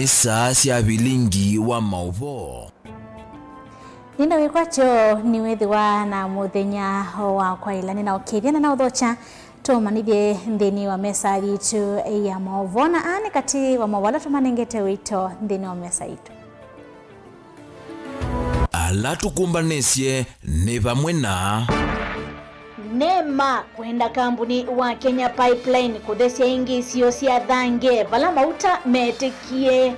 nisa cia bilingi wa mauvo. Nina wikwacho ni wethiwa na muthenya wa kwaila nina okithiana na uthocha tumanithie nthini wa mesa yitu ya mauvo na ani kati wa mawala tumanengete wito nthini wa mesa yitu. Ala tukumbanisye ni vamwe na NEMA kwenda kampuni wa Kenya Pipeline kuthesia ingi sio cia thange vala mauta metikie.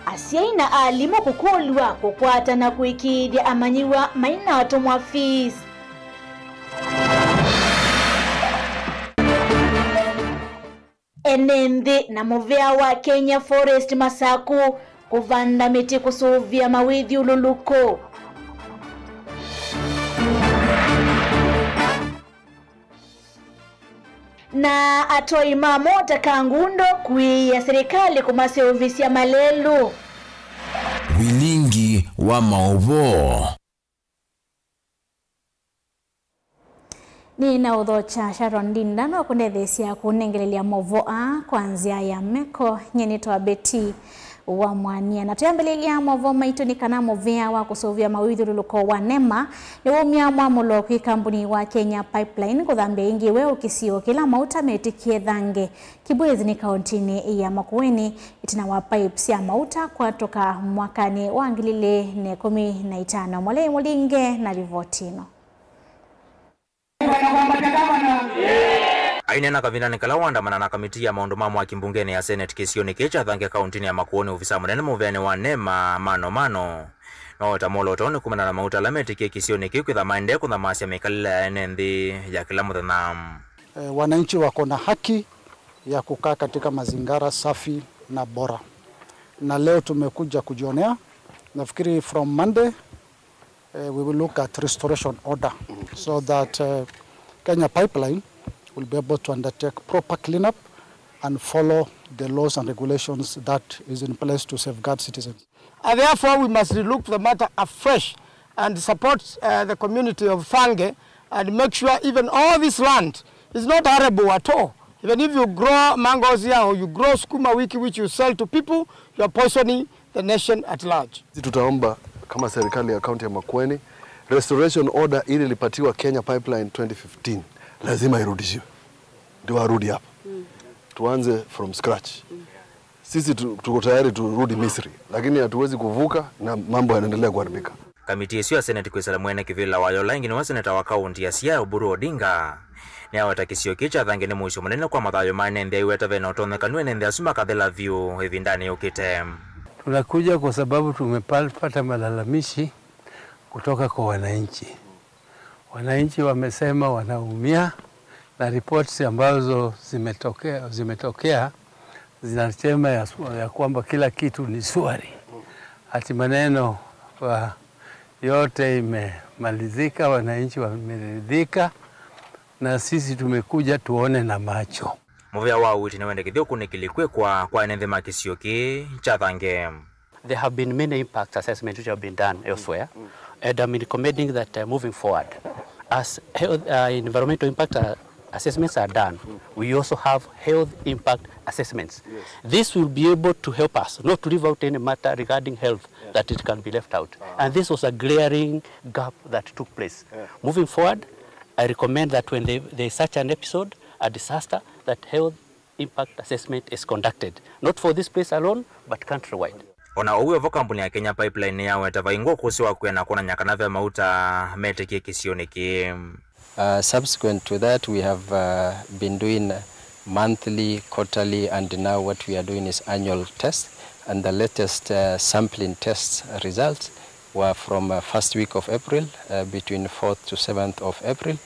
Asiaina alimo kukolwa kukwata na kuikidia amanyiwa maina atomwa fees. Enende na movea wa Kenya Forest Masaku kuvanda miti kusuvia mawithi ululuko. Na atoi mamota kangundo kuia serikali kumasi ofisi ya malelu. bilingi wa mauvo. Ni na uthocha Sharon Dinda no kundethesia kunengelelia movo kwanzia ya meko nyenitwa Beti wa mwania na tuyambelelia movo maitu ni kana movea wa kusovia mawithi luluko wa NEMA ni wumia mwamulo kwi kampuni wa Kenya Pipeline kuthambia ingi we ukisio kila mauta metikie thange Kibwezi ni kauntini ya Makueni itina wa pipes ya mauta kwa toka mwakani wa 2015 Mwale Mulinge na rivotino. Aina na kavinani kala waandamana na kamiti ya maundu mamwa kimbungeni ya Senate kisioni kecha thange kauntini ya Makueni ofisa munene muveani wa NEMA mano no tamolo tone kumana na mauta lameti kisioni kwitha maende kuna masia mekalila nthi ya kila muthana. Wananchi wako na haki ya kukaa katika mazingara safi na bora. Na leo tumekuja kujionea. Nafikiri from Monday we will look at restoration order so that Kenya Pipeline will be able to undertake proper cleanup and follow the laws and regulations that is in place to safeguard citizens. And therefore, we must relook the matter afresh and support the community of Thange and make sure even all this land is not arable at all. Even if you grow mangoes here or you grow sukuma wiki which you sell to people, you are poisoning the nation at large. Tutaomba kama serikali ya kaunti ya Makueni restoration order ili lipatiwa Kenya Pipeline 2015 lazima irudishiwe. Ndio warudi hapa. Tuanze from scratch. Sisi tuko tayari turudi Misri, lakini hatuwezi kuvuka na mambo yanaendelea kuharibika. Kamiti isiyo ya Senate kwesala mwene kivila wayola ingine wa seneta wa kaunti ya Siaya Oburu Odinga ni awatakisio kicha thange ni mwisho munene kwa mathayo manende iweta vena utonekanu nende asuma kathela view hivi ndani ukite. Tunakuja kwa sababu tumepata malalamishi kutoka kwa wananchi. Wananchi wamesema wanaumia na reports ambazo zimetokea zinasema ya kwamba kila kitu ni swari. Hati maneno kwa yote imemalizika, wananchi wameridhika na sisi tumekuja tuone na macho. Muvea wa witi ni wende kithio kunikilikwe kwa enende makisio ki cha thange. There have been many impact assessments which have been done elsewhere, and I'm recommending that moving forward, as health, environmental impact assessments are done, we also have health impact assessments. Yes. This will be able to help us not to leave out any matter regarding health that it can be left out. And this was a glaring gap that took place. Moving forward, I recommend that when there is such an episode, a disaster, that health impact assessment is conducted, not for this place alone, but countrywide. Ona uwe vo kampuni ya Kenya Pipeline ya wetava ingo kusiwa kwena kuna nyakana vya mauta metiki kisioni ki. Subsequent to that, we have been doing monthly, quarterly, and now what we are doing is annual tests. And the latest sampling test results were from first week of April, between 4th to 7th of April.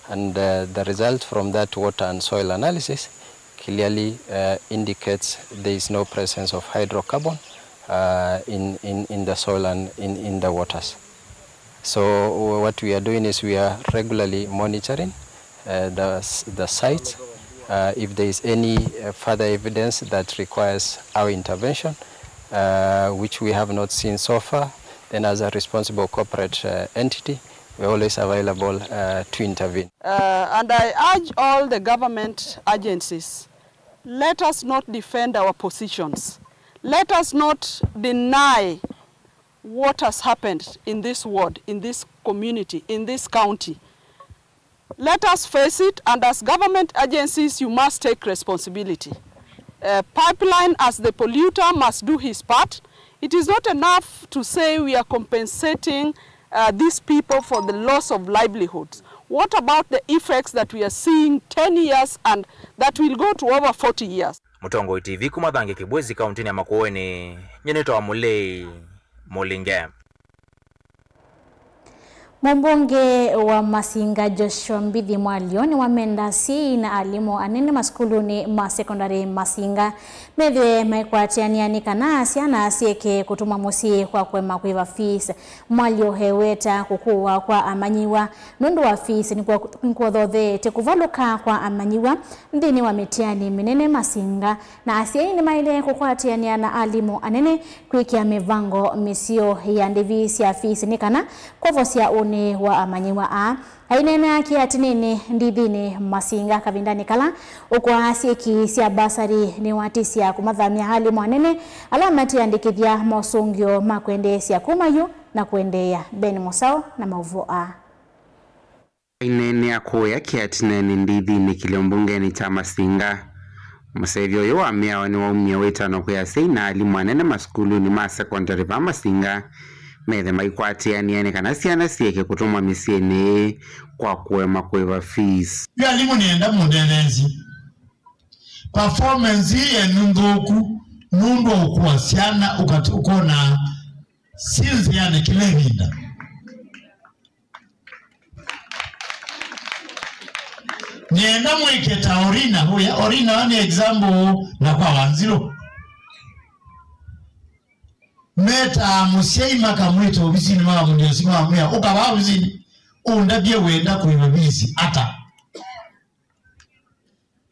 And the result from that water and soil analysis clearly indicates there is no presence of hydrocarbon in the soil and in the waters. So what we are doing is we are regularly monitoring the site. If there is any further evidence that requires our intervention, which we have not seen so far, then as a responsible corporate entity, we're always available to intervene. And I urge all the government agencies, let us not defend our positions. Let us not deny what has happened in this ward, in this community, in this county. Let us face it, and as government agencies, you must take responsibility. Pipeline, as the polluter, must do his part. It is not enough to say we are compensating these people for the loss of livelihoods. What about the effects that we are seeing 10 years and that will go to over 40 years? Mutongo TV kumathange Kibwezi kauntini ya Makueni, nyenito wa Mulei Mulinge. Mbunge wa Masinga Joshua Mbithi Mwalioni wamendasi na alimu anene maskuluni ma sekondari Masinga methe maikwatianiani kana ciana cieke kutuma musi kwa kwema kwiva fees Mwalio heweta kukuwa kwa amanyiwa nundu wa fees ni kwothothete kuvaluka kwa amanyiwa nthini wa mitiani minene Masinga na asiaini maile kukwatiania na alimu anene kwikia mivango misio ya ndivi cia fees ni kana kwovosia ni wa amanyiwa a hainene yake atinene ndithini Masinga kavindani kala ukwa asieki cia basari ni watisia kumathamia hali mwanene alamati andikithia mosungio makwendesia kumayu na kuendea Ben Musao na mauvo a hainene yakoya kiatinene ndithini kiliombungeni cha Masinga musevyo yo amia ni waumia wetano kwa seina ali mwanene maskulu ni ma secondary pa Masinga methe maikwatianiane kana ciana cieke kutuma misiene kwa kwema kwiva fees. Alimu nienda mundenezi performance ye nundoku nundo kwa ciana ukona sinzi yani kilevinda nienda mwiketa orina huya orina ni example na kwa wanziro meta musyeima kamwito obisini mama mundio sima mwya ukaba obisini undabye wenda kuiba bisi ata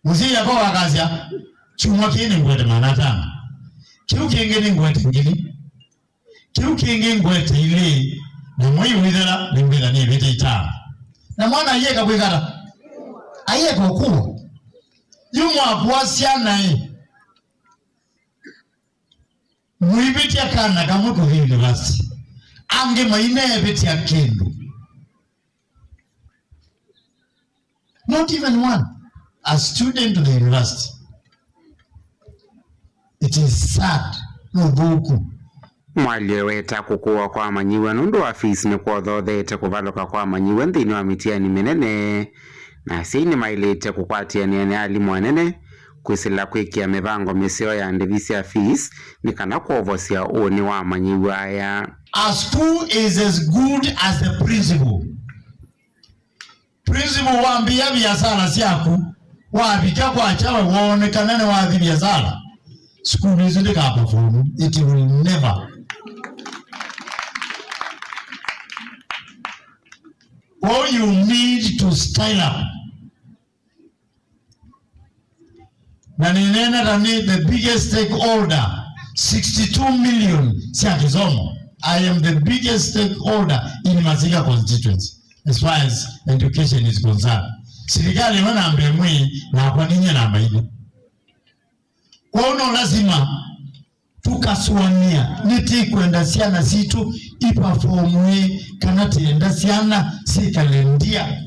muziya kwa wakazya chumwa kini ngwete manatana kiukenge ngwete ngili kiukenge ngwete ile na moyi withera nimbira ni bete ita na mwana yeka kwikara ayeko kuwa yumu apuasya nae muibetia kana kamuko university ange maine betia kendo not even one a student to the university. It is sad nubuku Mwalio weta kukuwa kwa amanyiwa nundu wa fees ni kwothothete kuvaluka kwa amanyiwa nthini wa mitiani minene na sini mailete kukwatianiane alimu anene kwisila kwikia mivango misio ya ndivisi ya fees ni kana kuovosia uni wa amanyiwa aya. A school is as good as the principal. Principal waambia biashara siaku wabika kwa chawa waonekanane waadhi biashara. School is the perform. It will never. All you need to style up. Na ninena tani the biggest stakeholder 62 million siakizomo. I am the biggest stakeholder in Masinga constituency as far as education is concerned. Serikali wana ambe mwi na kwa ninyi na ambaidi. Kwa uno lazima tukasuania niti kwenda siana situ iperformwe kanati enda siana si kalendia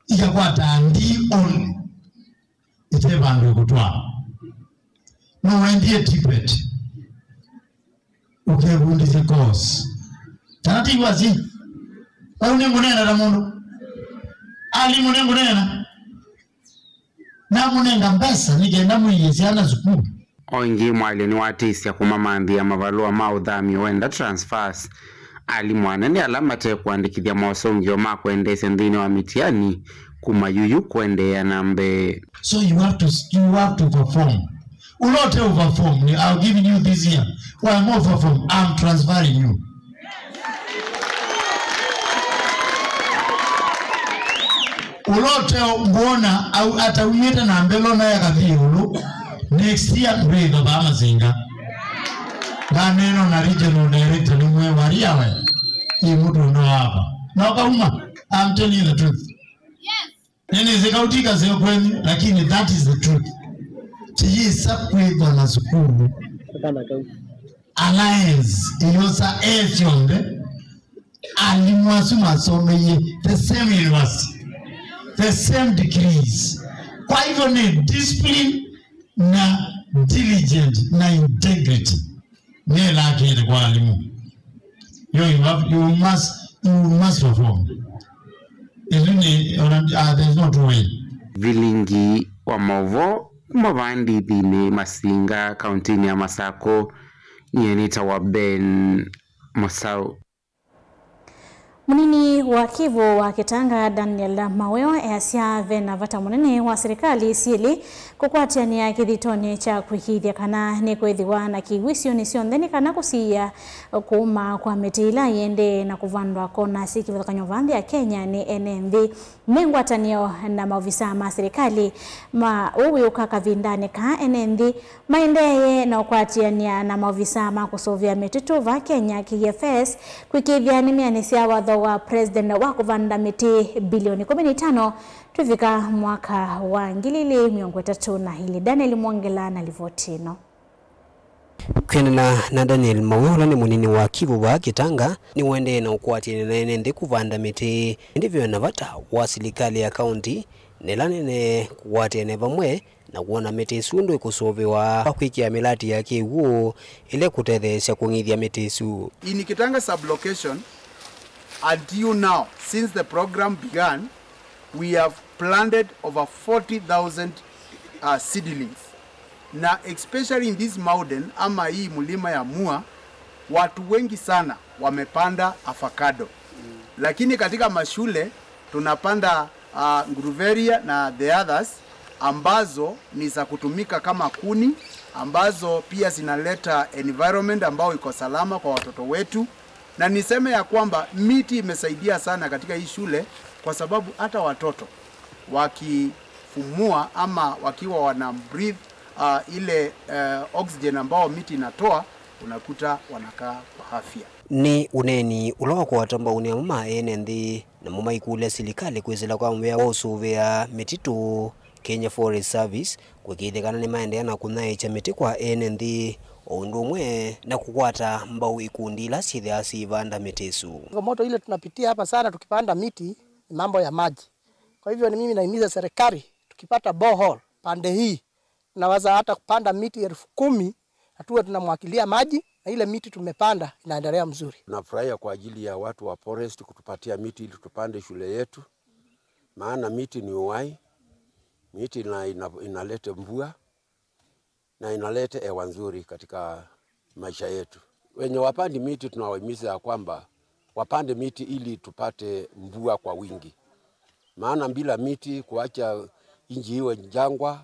ikakwata andi on itebandwe kutwa no wendie Tibet ukebundi course tanati wazi au ni munena na mundu ali munena na munenga mbesa nigenda muyesiana zukuru oingi mwali ni watisia kumamandhi ya mavalua maudhami wenda transfers ali mwanene alamate kuandikithia maosongio makwendese nthini wa mitiani kumayuyu kwendea nambe. So you have to perform. Ulote perform. I'll give you this year. Well, I'm more perform. I'm transferring you. Ulote mbona au atawiyeta na mbelo na ya kathiyulu next year mbega ba Masinga ganeno na regional director nimwe wariawe imutu no hapa Na kauma, I'm telling you the truth. Yes. Nini zikautika zio kwenye, lakini that is the truth. Chiji sakwe kwa na sukuru. Alliance, iyosa yonde. Alimuasu masomeye, the same university. The same degrees. Kwa hivyo ni discipline na diligent na integrity. Ni laki kwa alimu. You must perform. There's no way. Vilingi wa Mauvo kumavandi dhini Masinga kauntini ya Masako nyenita wa Ben Masau. Munini wa Kivu wa Kitanga Daniel Maweo easia vena vata munene wa serikali siili kukwatiania kithitoni cha kwikithia kana ni kwithiwa na kiwisio ni ciontheni kana kusia kuuma kwa mitila yende na kuvandwa kona sikivithkanyo vanthi ya Kenya ni NNV mengwatanio na maofisa ma serikali ma uwiuka kavindani ka NNV maendeye na ukwatiania na maofisa ma kusovia mititu va Kenya KFS kwikithia ni mianisia watho wa president wa kuvanda miti bilioni 15 tufika mwaka wa 2030 na hili Daniel Mwongela na Livotino. Kwenana na Daniel Maweo ni munini wa Kivu wa Kitanga ni wende na ukwati na nende kuvanda miti ndivyo na vata wa serikali ya kaunti nelanene kuwate ne vamwe na kuona miti sundu ikusovewa kwikia milati yake uo ile kutethesha kungithia miti su. In Kitanga sublocation, until now, since the program began, we have planted over 40,000 seedlings. Na especially in this mountain, ama hii mulima ya Mua, watu wengi sana wamepanda avocado. Lakini katika mashule, tunapanda nguruveria na the others, ambazo ni za kutumika kama kuni, ambazo pia zinaleta environment ambao iko salama kwa watoto wetu. Na niseme ya kwamba miti imesaidia sana katika hii shule kwa sababu hata watoto wakifumua ama wakiwa wana breathe ile oxygen ambao miti inatoa unakuta wanakaa kwa afya. Ni uneni ulowa kwa watamba uneuma NND na muma ikule serikali kwezela kwa mwea wasuvea mititu Kenya Forest Service kwa kithekana ni maendelea na kunaicha miti kwa NND ondumwe na kukwata mbao ikundi la sithi vanda mitisu. Moto ile tunapitia hapa sana tukipanda miti ni mambo ya maji. Kwa hivyo ni mimi naimiza serikali tukipata borehole pande hii nawaza hata kupanda miti 10,000 hatuwe tunamwakilia maji na ile miti tumepanda inaendelea mzuri. Tunafurahia kwa ajili ya watu wa forest kutupatia miti ili tupande shule yetu. Maana miti ni uhai. Miti inaleta mvua na inaleta hewa nzuri katika maisha yetu. Wenye wapandi miti tunawahimiza ya kwamba wapande miti ili tupate mvua kwa wingi. Maana bila miti kuacha inji iwe jangwa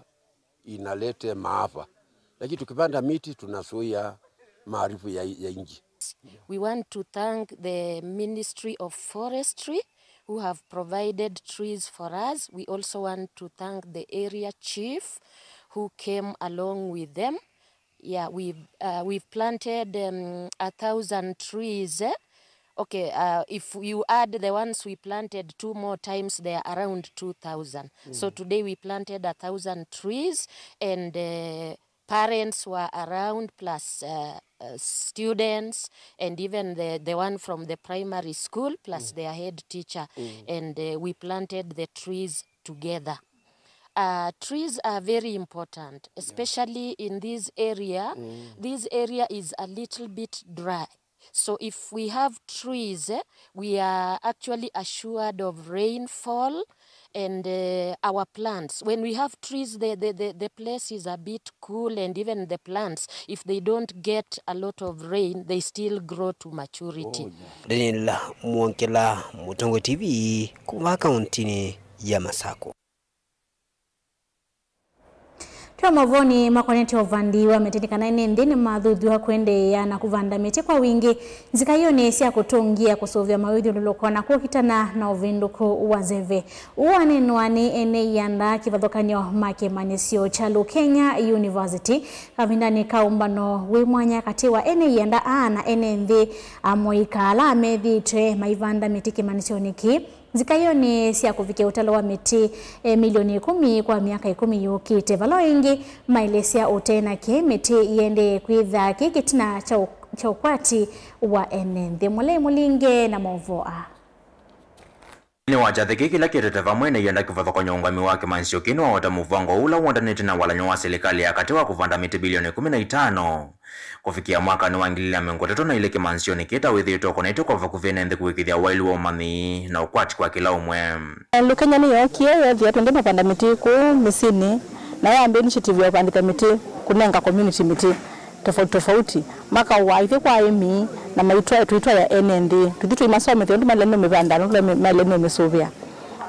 inalete maafa. Lakini tukipanda miti tunazuia maarifu ya inji. We want to thank the Ministry of Forestry who have provided trees for us. We also want to thank the area chief who came along with them. Yeah, we've planted 1,000 trees. Okay, if you add the ones we planted 2 more times, they are around 2,000. So today we planted 1,000 trees, and parents were around, plus students, and even the one from the primary school, plus their head teacher. And we planted the trees together. Trees are very important, especially in this area. This area is a little bit dry. So if we have trees, we are actually assured of rainfall and our plants. When we have trees, the place is a bit cool, and even the plants, if they don't get a lot of rain, they still grow to maturity. Daniel Mwongela, Mutongo TV, kuwa kauntini ya Masako. Mavoni makoneti ovandiwa metendekana nendeni madhudhu wa kwende ya na kuvanda miti kwa wingi zikayone sia kutungia kusovya mawidhi ulilokona kukitana na uvinduku wazeve uwanenwani ene yanda kivadhokanyo make manisio chalo Kenya University kavindani kaumbano wimwanya katiwa ene yanda na ene ndi amoika ala medhitwe maivanda mitiki manisio niki zikayone sia kufikia utalo wa miti milioni 10 kwa miaka 10 yukite valo ingi mailesia utena ke miti yende kwitha kikitina cha ukwati wa enende mule mulinge na movoa ni wajathiki kila kiteteva mwene yenda kivathokonyo ungami wake mansio kinu wa watamuvango ula wandaneti na walanyo wa serikali ya katiwa kuvanda miti bilioni 15 kufikia mwaka ni wangilila mengoteto na ile kimansio nikita withito konete kwa vakuvene ndi kuwikithia wailu wa umani na ukwati kwa kila umwe. Lukenya ni yokie ya twende mapanda miti ku misini na ya ambe initiative ya kupandika miti kunenga community miti tofauti maka wa ife kwa emi na maitwa tuitwa ya NND tuditu imasome ndio maleno mebanda no maleno mesovia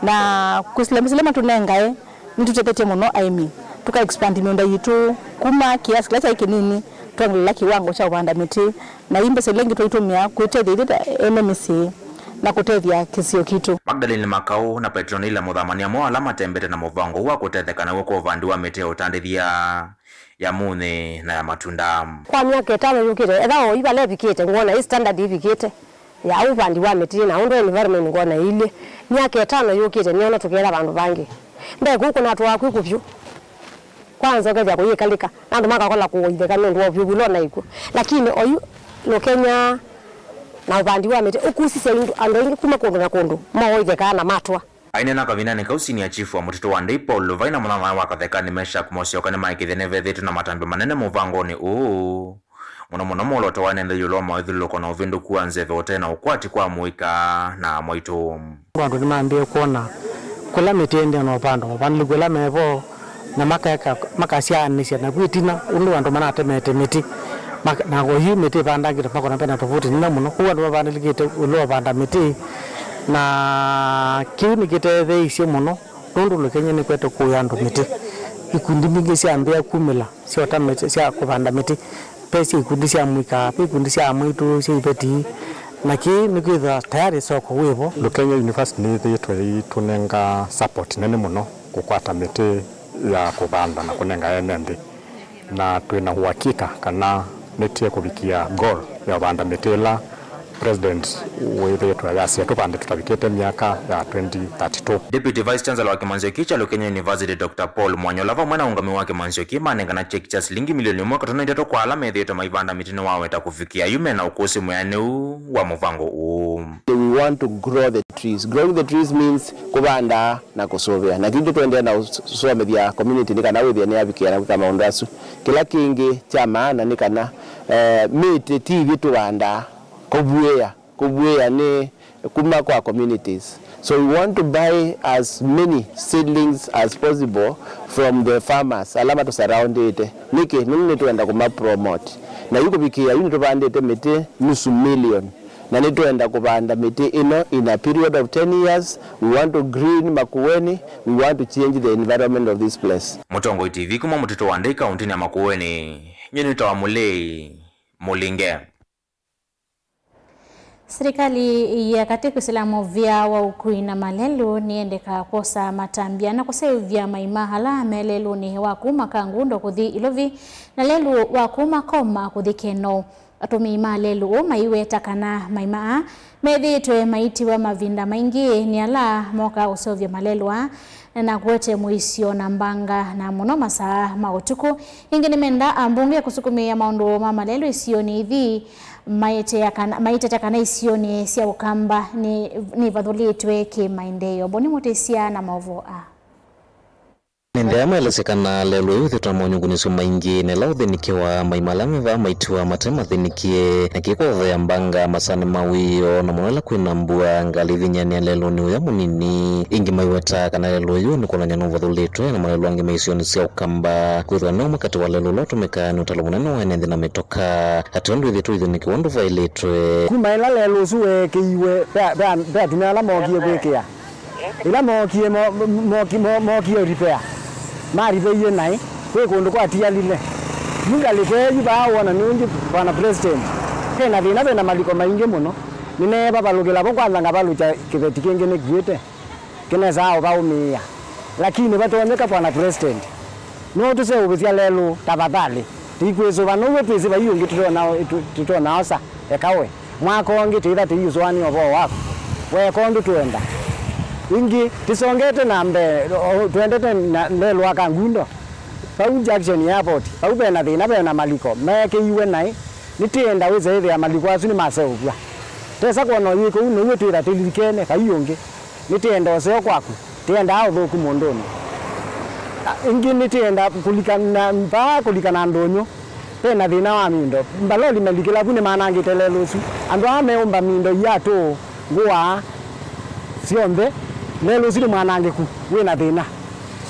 na kusilemesema tunenga nitutetete muno aimi tuka expand miunda yitu kuma kiasi kila ikinini twangela kiwango cha kupanda miti na imbe selengi tuitumia kuitethia MMC na kutethia kisio kitu. Magdalene Makau na Petronila Mudhamania mo alama tembete na muvango wa kutethekana wako vandu wa miti utandithia ya mune na ya matunda. Kwa miaka 5 yukite ethawo ibale bikite ngona standard ibikite ya uvandi wa miti na undo environment ngona ile miaka 5 yukite niona tukera bandu bangi nde kuko na twa kwikupyu kwanza kaja kuyikalika nandu makakola kuitheka ndu obyu bulona iko lakini oyu Lukenya na uvandi wa miti ukusise ando ingi kuma kundu na kundu maoitheka na matwa aine na kavina ni kausini ya chifu wa mutito wa Ndeipo Luvaina mwana wakatheka ni mesha kumosioka ni maikithene vethitu na matambi manene muvangoni muno moloto wanende yulo mawithiloko na uvindu kuwa nzeve otena ukwati kwa muika na moitu wandu ni maambie kuona kula miti ende na upando lugula mevo na makasianisya na kwitina undu wandu manate mete miti na gohi miti pandangira pako na pena tofauti nina muno kuwa ndo vandilikite ulo panda miti na kiu nikitethei isi muno nundu Lukenya ni kwetu kuyandu miti ikundi mingi cia mbia kumila cia tamete cia kupanda miti pesi ikundi cia mwika ikundi cia mwitu cia ipeti na ki nikwitha tayari soko wivo. Lukenya University ni thitwe tunenga support nene muno kukwata miti ya kubanda na kunenga NND na twina uhakika kana netie kubikia goal ya banda miti la President wewe yasi tupande tutavikete miaka ya 2032. Deputy Vice Chancellor wa Kimanzio Kicha Lukenya University Dr. Paul Mwanyolava mwana ungami wake Manzio Kima nengana cheki cha shilingi milioni 1.3 kwa alama yetu maivanda mitino waweta kufikia yume na ukosi muyane wa muvango We want to grow the trees. Growing the trees means kubanda na kusovea. Na kitu tuendea na usomethia community nikana withia ni abikia na kama ondasu. Kila kingi cha maana nikana miti TV tuanda kubuea ni kuma kwa communities. So we want to buy as many seedlings as possible from the farmers alama to surround it. Niki nini tuenda kuma promote. Na yuko bikia yuni tupandete miti nusu million. Na nituenda kupanda miti ino in a period of 10 years. We want to green Makueni. We want to change the environment of this place. Mutongo TV kuma mutito wa Ndei kaunti ya Makueni. Nyeni tawamulei mulinge. Serikali ya katika Islamu vya wa Ukui na Malelu niendeka kosa matambia na kusevya maimahala Malelu ni wakuma kangundo kuthi ilovi na lelu wakuma koma kuthi keno atumi Malelu maiwe takana maimaa medhitwe maiti wa mavinda maingi ni ala moka usovya Malelu na kuwete muisio na mbanga na muno masaa mautuku ingine menda ambunge kusukumia maundu ma Malelu isio ni hivi maite takana isioni sia ukamba ni vadhulitwe kimaendeleo boni motesia na mavoa Nendema elesekana lelo yuthi tamonyungunisho maingi nelaudhe nikiwa maimalame va maitua matema thinikie na kiko ya mbanga masane mawio na mwanala kuinambua ngali vinyani lelo ni uya munini ingi maiweta kana lelo yu ni kuna nyanu vadhulitwe na malelo angi maisioni sia ukamba kuithwa na umakati wa lelo lotu meka ni utalamunano wa enendi na metoka hatundu hithi tuithi ni kiwandu vailitwe kumaila lelo suwe kiiwe bea tumeala mokie kwekia ila mokie repair maribe ye nai kwe kundu kwa tialile mungalikweji baawona nungi bwana president kena thina bena maliko maingi muno nineba balugila bo kwanza ngabalucha kibeti kingi ni gwite kineza ao baumia lakini batonyeka bwana president no tuse ubithia lelo tafadhali tikwezo banowe pese bayungi tutona osa ekawe mwako ongi titha tiyuswani obo wako we kondu tuenda ingi tisongete nambe tuendete lelo akangundo pau Jackson airport pau bena thina bena maliko meke iwe nai nitienda weze ya maliko asu ni maseugwa tesa kono yiko uno wetira tilikene kayungi nitienda oseo kwaku tienda ao thuku mondoni ingi nitienda kulikana ndonyo pena thina wa mindo mbaloli melikila bune manangite lelo su andu ameomba mindo yato ngwa siombe lelo siri mwanangiku wina thina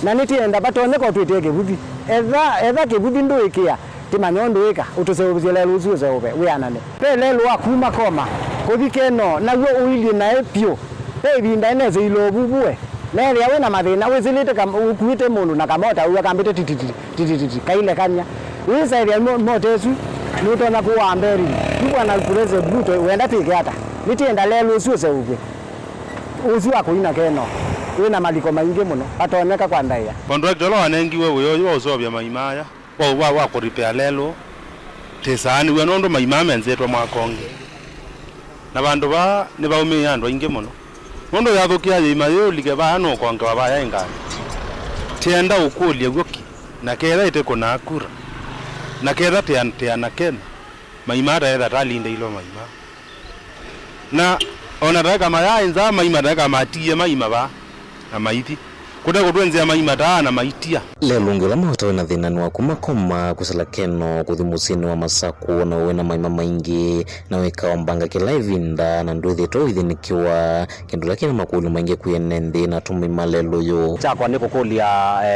na nitienda batone ko twiteke buthi etha kibuthi nduikia timanyondo ika utuseubye lelo su zeube wianane pe lelo akuma koma kuthikeno naguo uilie na epio pe binda eneze ilobubue nere yawe na mathina wizilite ukuite mundu na kamota uya kambite tititi kaile kanya wisa ile motesu nutona kuwa mberi bwana kureze buto wenda tikata nitienda lelo usuze ugwe uzu akoina keno wina maliko maingi muno atoneka kwa ndaya contractor wanengiwe uyo uzobya maimaya wa ku repair lelo tesani we nondo maimama nzetwa mwakonge na bandu ba ne baumia ndo ingi muno nondo yathukia yimayo like bano konge wabaya ingani tienda ukulia gwoki na kera ite kuna akura na kera tiana kena maimara eda talinde ilo maima na ona daga maya inza maima daga matie maima ba na maiti kuda kutwenze maima da na maitia lelo ngila moto na thina wa kumakoma kusala keno kuthimusini wa masaku na wena maima maingi na weka ombanga kila ivinda na nduthi to ithinikiwa kendo lakini makulu maingi kuyenende na tumi malelo yo chakwa niko kulia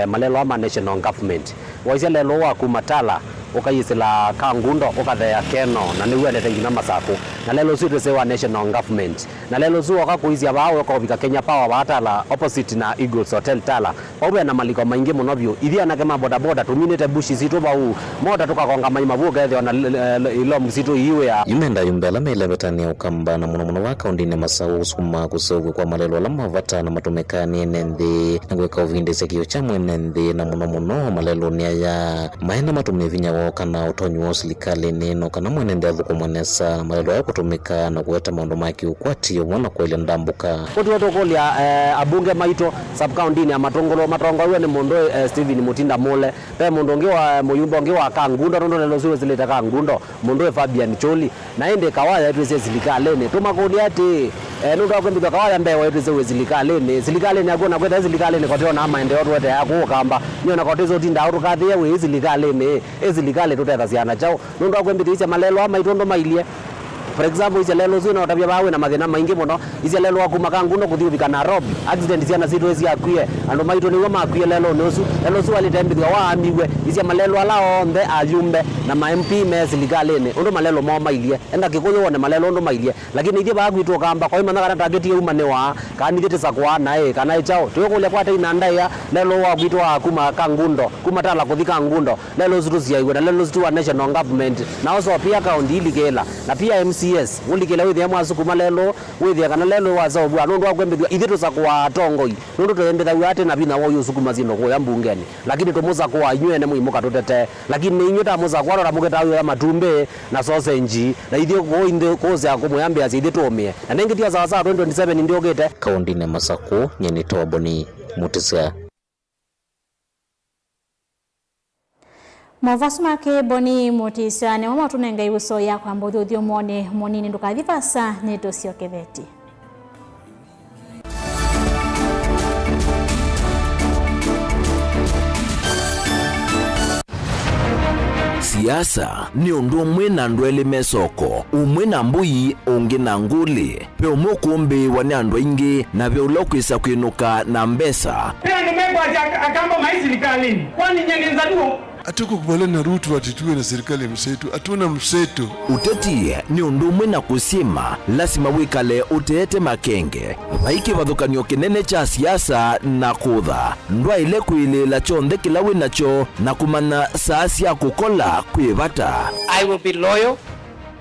malelo ama national government waisia lelo wa kumatala ukayisila kangundo ukathea keno na niwe leta ngina masaku na lelo sio sewa national government na lelo sio wakakuizia bao kwa vika Kenya Power watala opposite na Eagles Hotel tala pawe na maliko maingi monobyo ithia na kama boda boda tuminete bushi zito bau moda tukakonga maima buga ethio na ilo mzito iwe ya yumenda yumbela mele betania ukamba na muno wa kaundi ne masau suma kusogwe kwa malelo la mavata na matumekani nende na gweka ovinde sekio chamwe nende na muno malelo ni ya maana matumne vinya kana utonyo serikali neno kana mwenende athuko mwanesa malelo ya kutumika na kuweta maondo maki ukwati mwana kwele ndambuka watu kulia abunge maito sub county ni matongolo we ni mondo Steven Mutinda Mole pe mondo ngewa moyumbo ngewa kangundo ndo lelo ziwe zileta kangundo mondo Fabian Choli na ende kawaya yetu serikali ne tumakodi ati ndo kwambia kawaya mbewa yetu serikali ne agona kwenda serikali ne kote na maende watu wote yako kamba nyona kote zote ndao tukathia we serikali ne serikali tuteta ziana chao ndo kwambia icha malelo ama itondo mailie for example icha lelo zino tabia bawe na mathina maingi muno icha lelo wakuma nguno kuthibika Nairobi accident ciana zito cia akuye ando maito niwo makuye lelo su alitembithwa wa amiwe icha malelo ala ombe ayumbe na ma MP me siligalene ndo malelo mo mailie enda kikunyo wone malelo ndo mailie lakini ithie bagwitwo kamba kwa imana kana target ye umane wa kanithite sakwa nae kana ichao tuyokule kwata inandaya lelo wagwitwa kuma kangundo kuma tala kuthika ngundo lelo zitu ziaiwe na lelo zitu wa national government na also pia kaunti iligela na pia MCS ulikela withia mwasukuma lelo withia kana lelo wazo bwa ndo akwembethwa ithito sakwa tongoi ndo tuendetha wate na bina woyo sukuma zino kwa mbungeni lakini tumuza kwa nywene muimuka tutete lakini inyota muza kwa ro mugeta ya matumbe na sausage na ithio ko inde koze akumuyambia zithito omie na nengitia sawa sawa 2027 ndio gete kaundi ne Masako nyeni toboni mutisa Mavasuma ke boni motisa ne mama tunenga ibuso ya kwa mbodho dio mone monini ndukathivasa neto sio keveti siasa ni undu umwe na ndwele mesoko umwe na mbui ungi na nguli pe umukumbi wani andu ingi na vya ulokwisa kuinuka na mbesa pia nimegwa akamba maisi likalini kwani nyengenza duo Hatukukubaliana na Ruto ati tuwe na serikali mseto. Hatuna mseto. Uteti ni undumwe na kusima lazima wikale utete makenge vaiki vathukanio kinene cha siasa na kutha ndwa ile kwilila chonthe kila winacho na kumana saasi ya kukola kwivata. I will be loyal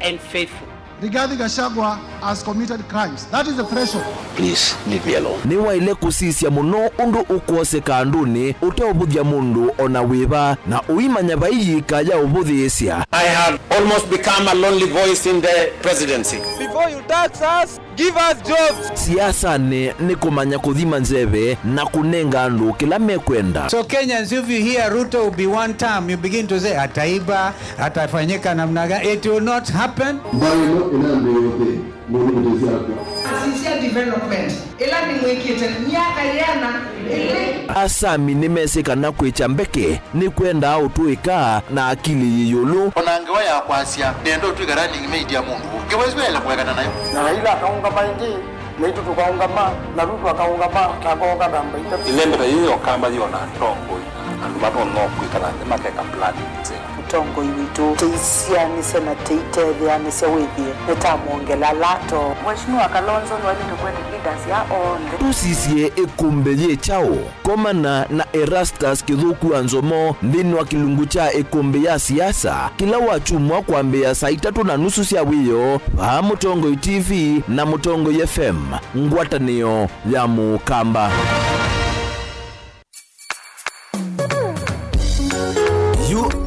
and faithful. Rigathi Gachagua has committed crimes. That is the threshold. Please leave me alone. Ni wa ile kusisia muno undu ukose kanduni uteobuthia mundu ona wiva na uimanya vaiyi kaya ubuthiisia. I have almost become a lonely voice in the presidency. Before you tax us, give us jobs. Siasa ni kumanya kuthima nzeve na kunenga andu kila mekwenda. So Kenyans, if you hear Ruto will be one term, you begin to say ataiba, atafanyika namna gani. It will not happen. Sincere development. Ela ni mwekete miaka yana ele. Asami nimesika na kwicha mbeke ni kwenda utuika na akili yiyulu. Onangewa ya kwasia nendo tuigarani media mungu. Gewezwele kuwekana nayo. Na Raila akaunga maingi, naitu tukaungama, na Ruto akaungama, kagonga damba ita. Ilembe hiyo kama hiyo na tongo. Andu bato no kwikana makeka plan. Tongo iwitu teisia ni sena teite ya ni sewithie netamuongela lato Mheshimiwa Kalonzo ni wali tukwende leaders ya onde tusisie ekumbe ye chao komana na Erastus Kithuku Anzomo ndini wa kilungu cha ekumbe ya siasa kila wachumwa kwambia saa 3:30 cia wiyo va Mutongo TV na Mutongo FM ngwatanio ya Mukamba.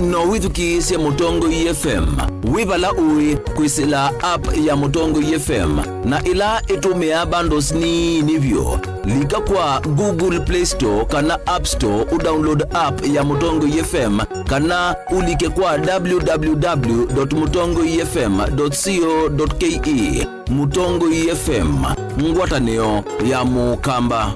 No withukisya Mutongo FM wivala uwi kwisila app ya Mutongo FM na ila itumia bundles ni nivyo lika kwa Google Play Store kana App Store udownload app ya Mutongo FM kana ulike kwa www.mutongofm.co.ke. Mutongo FM ngwatanio ya Mukamba.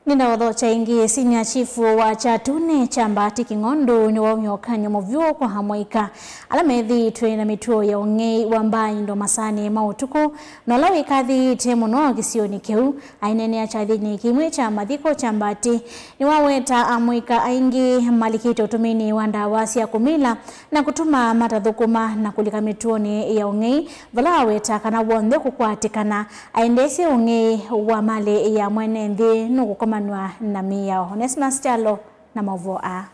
Ninaodho chaingi senior chief wa Chatune Chambati Kingondu ni waumyokanyo muvyo kwa hamoika alamethi twe na mituo ya ongei wambai ndo masani mautuku nolawi kathi temuno kisioni keu ainene achathini kimwe cha mathiko Chambati ni waweta amoika aingi malikito utumini wandawasi ya kumila na kutuma matathukuma na kulika mituoni ya ongei vala weta kana wonde kukwatikana aendesi ongei wa male ya mwene nthi nukukoma na mia Onesmus Chalo na Mavoa.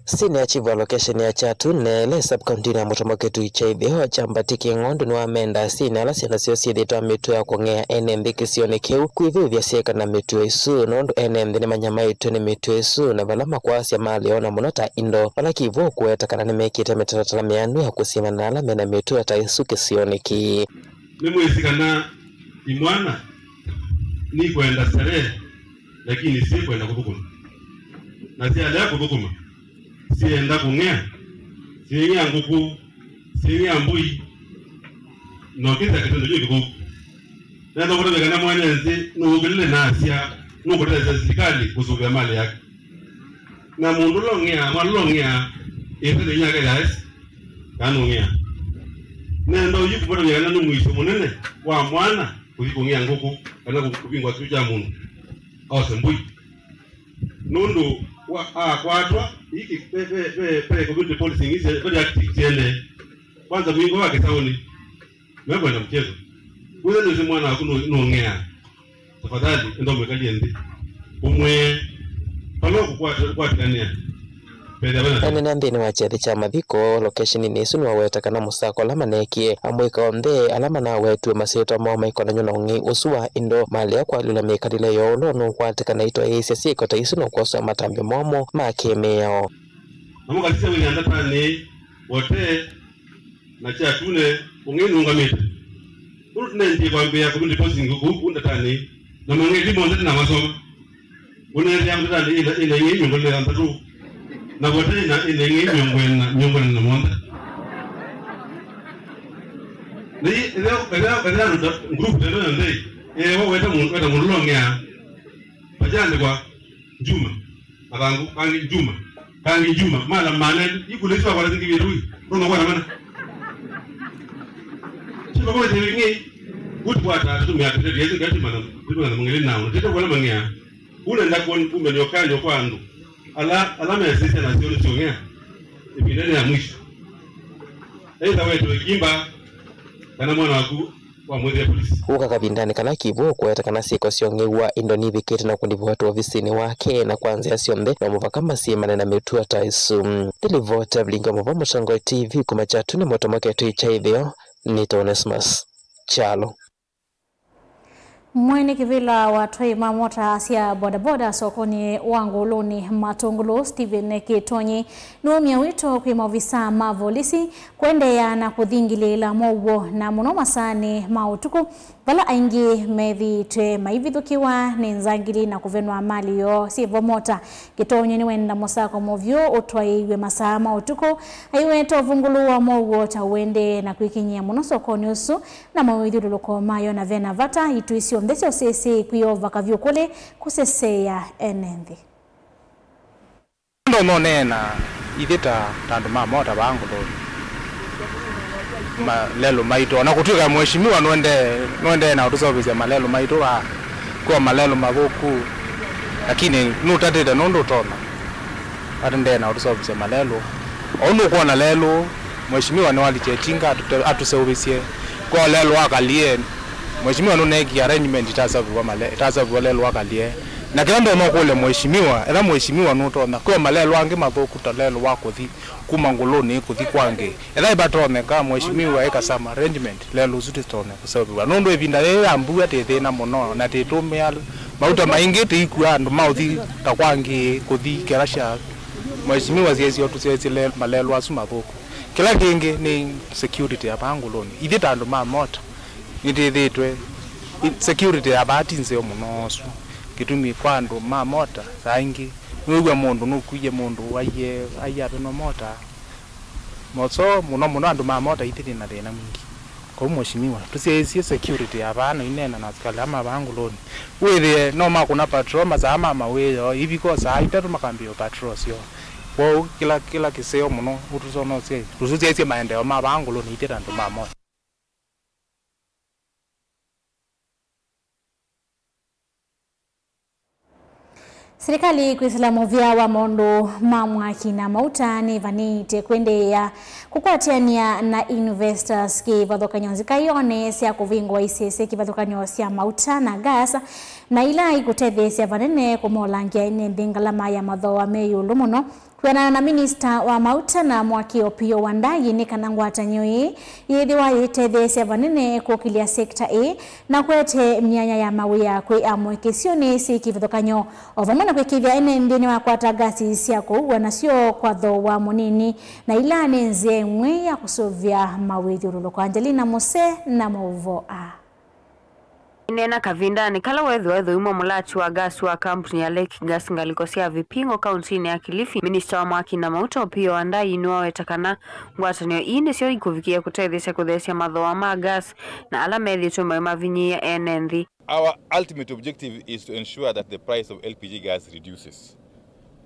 Senior chief wa location ya Chatune le sub-county na Mutomoketu ichaithio Chambati Kingondu ni wamenda sina ala ciana cio ciithitwa mitu ya kung'ea NMB kisione kiu kwithithia cieka na mitu isu nondu NMB ni manyamaitu ni mitu isu na vala makwasya maliona muno ta indo vala kivu kueta kana ni mekite mitaratara mianu ya kusimana ala mena mitu ya ta isu kisione ki ni mwesikana imwana ni kwenda starehe lakini si kwenda kuthukuma na si alea kuthukuma si enda kung'ea si ng'ea nguku si ng'ea mbui no kita kitendo juu kikuku na ndo kutoka kana mwanenzi nugulile na asia nugulile serikali kusuga mali yake na mundu lo ng'ea ifele nyaka guys kanu ng'ea na ndo yuko bado yana mwisho munene wa mwana kung'ea nguku kana kupingwa kitu cha mundu au sembui nundu kwatwa hiki pe community policy hizi bado active kwanza mwingo wake tauni mego na mchezo wewe ndio mwana wako ng'ea tafadhali ndio umekalia ndi umwe palo kukwatania Ene nambini wachethi cha mathiko location ni isu ni waweta kana musako alama nekie amwika onthe alama na wetwe masito mao maikona nyona ungi usua indo mali ya kwa lula mekadile yo no kwate kana ito esia siko ta isu no kosa matambi momo makemeo namuka sisi wili andata ni wote na Chatune ungeni ungamita uru tunendi kwambia kubundi posi nguku undatani na mwengeli mwondete na masomo unendi ya mtani ile ngini ngole antatu na wote na ile ngini nyongwena na mwonda ni leo group leo ndei wao weta mulongea pajane kwa Juma abangu kangi Juma kangi juma mala manen ikulishwa kwa zingi virui rono kwa mana chiko kwa tevingi utwata tumiapite yezi gati mana tuko na mungeli nao tete kwa mangea una ndakoni kumbe ndio kanyo kwa andu alama ya sisi na sioni chongea ipindeni ya mwisho aidha wetu ikimba kana mwana waku wa mwezi ya polisi uka kabindani kana kibo kweta kana siko siongewa indonibikete na kundi watu ofisini wake na kwanza sionthe na muvaka masima na metua taisu televota blinga mwa Mutongo TV kumachatu ni motomake tu ichaithio ni Onesmus Chalo. Mwene kivila watoi mamota sia bodaboda sokoni wanguluni Matungulu Stephen Kitonyi nuomia wito kwa maofisa mavolisi kuendelea na kuthingilila mowo na muno masani mautuku vala aingi methi twe maivithukiwa ni nzangili na kuvenwa mali yo sivo mota Kitonyi ni wenda musako movyo utwaiwe masaa mautuku aiweto vunguluwa mowo ta wende na kuikinyia muno sokoni usu na mawithuluko mayo na vena vata ituisio ndesio sisi kuyova kavyukule kuseseya enenthi ndo nonena ithita tandu mamota bangu malelo maito na kutuka mheshimiwa nwende na utusovizia malelo maito kwa malelo maboku lakini nutatete nondo tona atende na utusovizia malelo onu kwa na lelo mheshimiwa ni walichetinga atusevisie kwa lelo akalie mheshimiwa nuneki arrangement tasavu lelo akalie na kendo no kule mheshimiwa era mheshimiwa nutona kwa malelo ange mathuku talelo wakuthi kuma nguluni kuthi kwange era ibatone ka mheshimiwa eka sama arrangement lelo zuti tone kusabu nondo evinda ya mbuya tete na muno na tetumia mauta maingi tiku andu mauthi takwangi kuthi kerasha mheshimiwa ziezi otusezile malelo asu mathuku kila kingi ni security hapa nguluni ithita andu mamota nitithitwe security abati nzeo munosu kitumi kwandu mamota saingi nugwa mundu nukuje mundu aye no mota moso muno andu mamota ithiri na thina mwingi kwa mheshimiwa tusiyesie security abana inena na askari ama banguloni withie no makuna patrol mazama maweyo hivi kwa saa itatu makambio patrol sio kwa kila kiseo muno utusono sie tusiyesie maendeleo mabanguloni ithiri andu mamota. Serikali kuislamu vya wa mondo mamwaki na mautani vanite kuendelea kukwatiania na investors kivathokanyo kayone sia kuvingwa isese kivathokanyo sia mauta na gas na ila ikutethesia vanene kumolangia ine ndingalama ya mathoa meyulu muno kuana na minister wa mauta na mwaki Opiyo Wandayi ni kana ngwatanyo yithiwa itethesia vanene kukilia sekta na kwete myanya ya mawia kwi amwekesioni si kivathokanyo ovamana kwikithia ene ndini wa kwata gasi sia kuwa nasio kwa thoa munini na ila nenze mwe ya kusovya mawithululo kwa Angelina Mose na Movo Nena kavindani kala wethu imo mulachi wa gas wa kampuni ya Lake Gas ngalikosia vipingo kauntini ya Kilifi minister wa mwaki na mauta Opiyo Wandayi nuwawetakana ngwatanio ine sio ikuvikia kutethesia kuthesia mathoa ma gas na ala methi tumwe mavinyi ya enenthi. Our ultimate objective is to ensure that the price of LPG gas reduces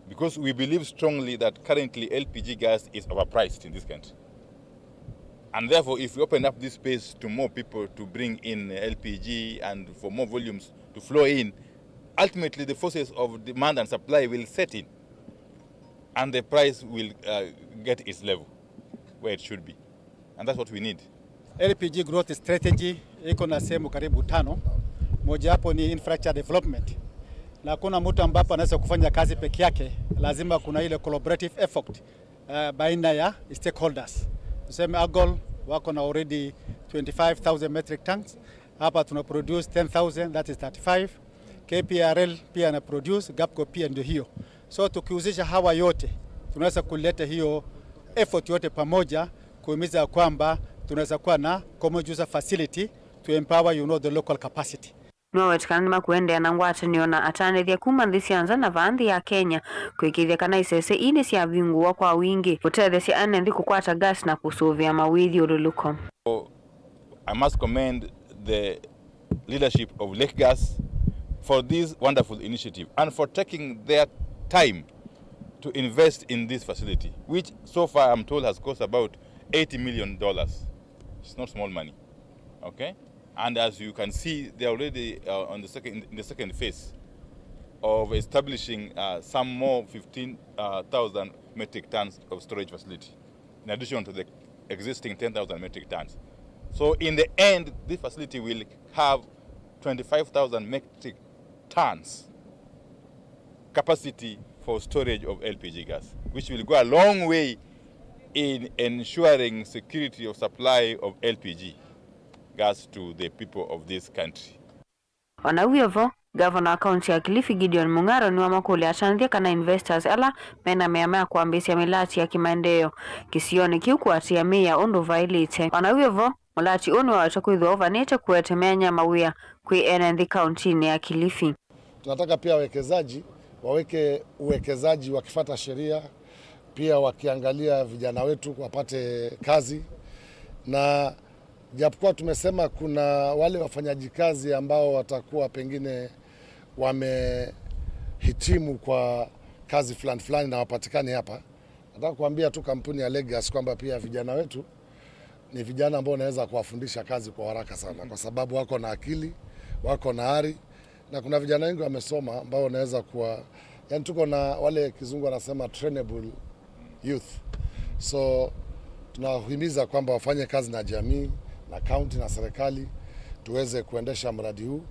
because we believe strongly that currently LPG gas is overpriced in this country. And therefore, if we open up this space to more people to bring in LPG and for more volumes to flow in, ultimately the forces of demand and supply will set in and the price will get its level where it should be. And that's what we need. LPG growth strategy iko na sehemu karibu 5. Moja hapo ni infrastructure development. Na kuna mtu ambapo anaweza kufanya kazi peke yake, lazima kuna ile collaborative effort baina ya stakeholders. Tuseme AGOL wako na already 25,000 metric tons. Hapa tuna produce 10,000, that is 35. KPRL pia na produce, GAPCO pia ndio hiyo. So tukihusisha hawa yote, tunaweza kuleta hiyo effort yote pamoja kuhimiza kwamba tunaweza kuwa na common user facility to empower the local capacity. Nuwawetikana makuendea na ngwatanio na atanethia kuma nthisi anza na vanthi ya Kenya kuikithia kana isese ine sia vinguwa kwa wingi kutethesia anenthi kukwata gas na kusuvia mawithiuluko. I must commend the leadership of Lake Gas for this wonderful initiative and for taking their time to invest in this facility, which so far I'm told has cost about $80 million. It's not small money, okay? And as you can see, they're already in the second phase of establishing some more 15,000 metric tons of storage facility, in addition to the existing 10,000 metric tons. So in the end, this facility will have 25,000 metric tons capacity for storage of LPG gas, which will go a long way in ensuring security of supply of LPG gas to the people of this country. Wanawiyovo, Governor wa kaunti ya Kilifi Gideon Mung'aro ni wamakuli achanithia kana investors ala mena meamea kuambisia milati ya kimaendeleo kisioni kiukuatia mia undu vailite. Wanawiyovo, mulati unu watakuidhu ovanete kuetemea nyama wia kui enendi kaunti ya Kilifi. Tunataka pia wawekezaji waweke uwekezaji wakifuata sheria, pia wakiangalia vijana wetu wapate kazi, na japokuwa tumesema kuna wale wafanyaji kazi ambao watakuwa pengine wamehitimu kwa kazi fulani na wapatikane hapa. Nataka kuambia tu kampuni ya Legas kwamba pia vijana wetu ni vijana ambao wanaweza kuwafundisha kazi kwa haraka sana, kwa sababu wako na akili, wako na ari, na kuna vijana wengi wamesoma ambao wanaweza kuwa, yani tuko na wale kizungu wanasema trainable youth. So tunahimiza kwamba wafanye kazi na jamii na county na serikali tuweze kuendesha mradi huu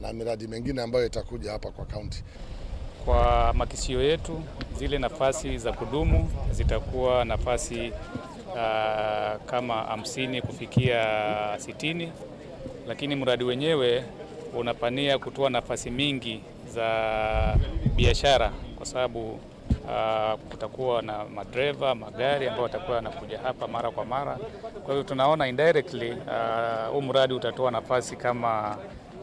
na miradi mingine ambayo itakuja hapa kwa county. Kwa makisio yetu, zile nafasi za kudumu zitakuwa nafasi kama 50 kufikia 60, lakini mradi wenyewe unapania kutoa nafasi mingi za biashara kwa sababu kutakuwa na madreva, magari ambao watakuwa wanakuja hapa mara kwa mara. Kwa hiyo tunaona indirectly huu mradi utatoa nafasi kama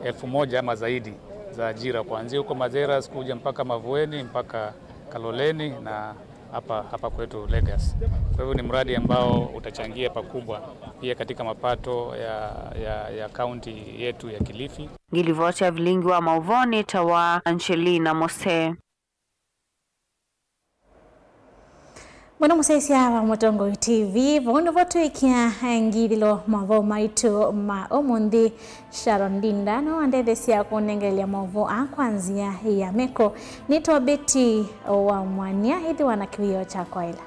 1000 ama zaidi za ajira kuanzia huko Mazeras kuja mpaka Mavueni mpaka Kaloleni na hapa kwetu Legas. Kwa hivyo ni mradi ambao utachangia pakubwa pia katika mapato ya kaunti yetu ya Kilifi. Ngilivocha vilingi wa Mauvoni tawa Angelina Mose. Mwana musaisia wa Mutongo TV, vono votu ikia ngidilo mavo maitu omundi Sharon Dindano andethesia kunengelia mavo kwanzia ya meko nito Betty wa Mwania hithi wana kiwio cha kwaila.